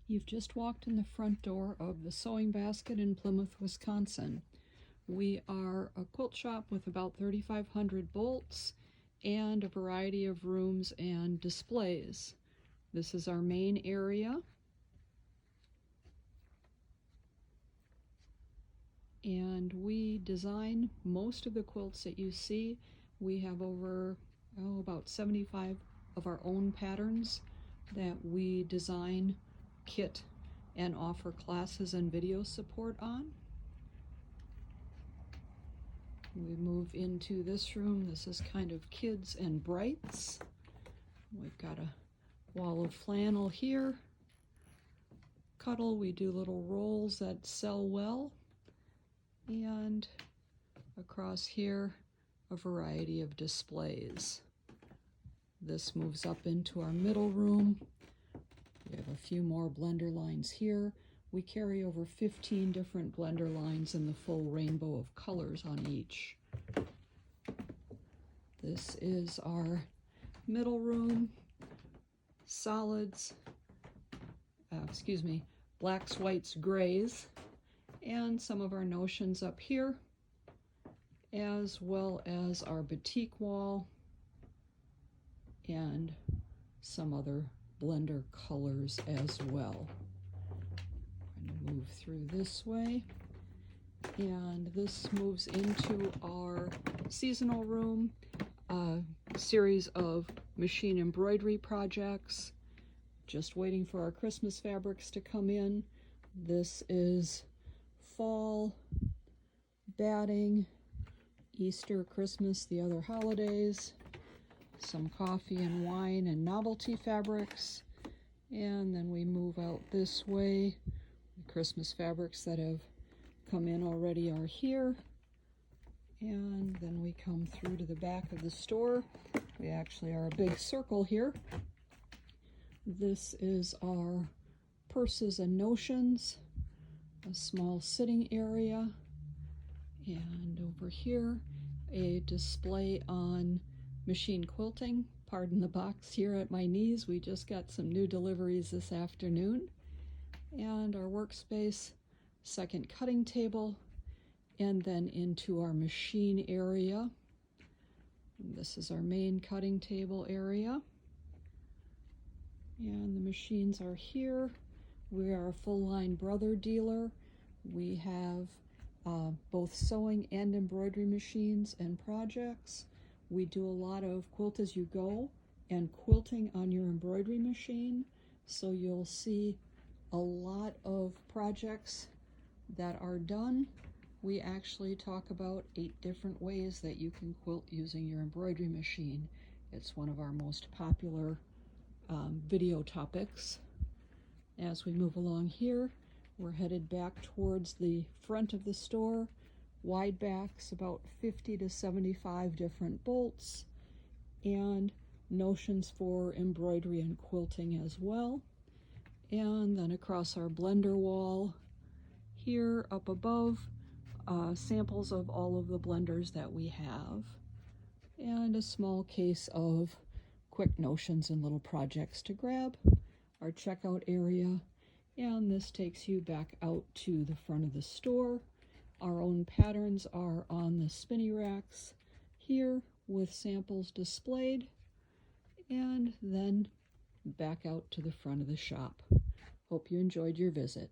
You've just walked in the front door of the Sewing Basket in Plymouth, Wisconsin. We are a quilt shop with about 3,500 bolts and a variety of rooms and displays. This is our main area. And we design most of the quilts that you see. We have over about 75 of our own patterns that we design, kit, and offer classes and video support on. We move into this room. This is kind of kids and brights. We've got a wall of flannel here. Cuddle, we do little rolls that sell well. And across here, a variety of displays. This moves up into our middle room. We have a few more blender lines here. We carry over 15 different blender lines in the full rainbow of colors on each. This is our middle room. Solids, blacks, whites, grays, and some of our notions up here, as well as our batik wall and some other blender colors as well. I'm going to move through this way, and this moves into our seasonal room, a series of machine embroidery projects, just waiting for our Christmas fabrics to come in. This is fall, batting, Easter, Christmas, the other holidays, some coffee and wine and novelty fabrics, and then we move out this way. The Christmas fabrics that have come in already are here, and then we come through to the back of the store. We actually are a big circle here. This is our purses and notions, a small sitting area, and over here a display on machine quilting. Pardon the box here at my knees. We just got some new deliveries this afternoon. And our workspace, second cutting table, and then into our machine area. And this is our main cutting table area. And the machines are here. We are a full-line Brother dealer. We have both sewing and embroidery machines and projects. We do a lot of quilt as you go and quilting on your embroidery machine. So you'll see a lot of projects that are done. We actually talk about 8 different ways that you can quilt using your embroidery machine. It's one of our most popular video topics. As we move along here, we're headed back towards the front of the store. Wide backs, about 50 to 75 different bolts, and notions for embroidery and quilting as well. And then across our blender wall here up above, samples of all of the blenders that we have, and a small case of quick notions and little projects to grab. Our checkout area, and this takes you back out to the front of the store. Our own patterns are on the spinny racks here with samples displayed, and then back out to the front of the shop. Hope you enjoyed your visit.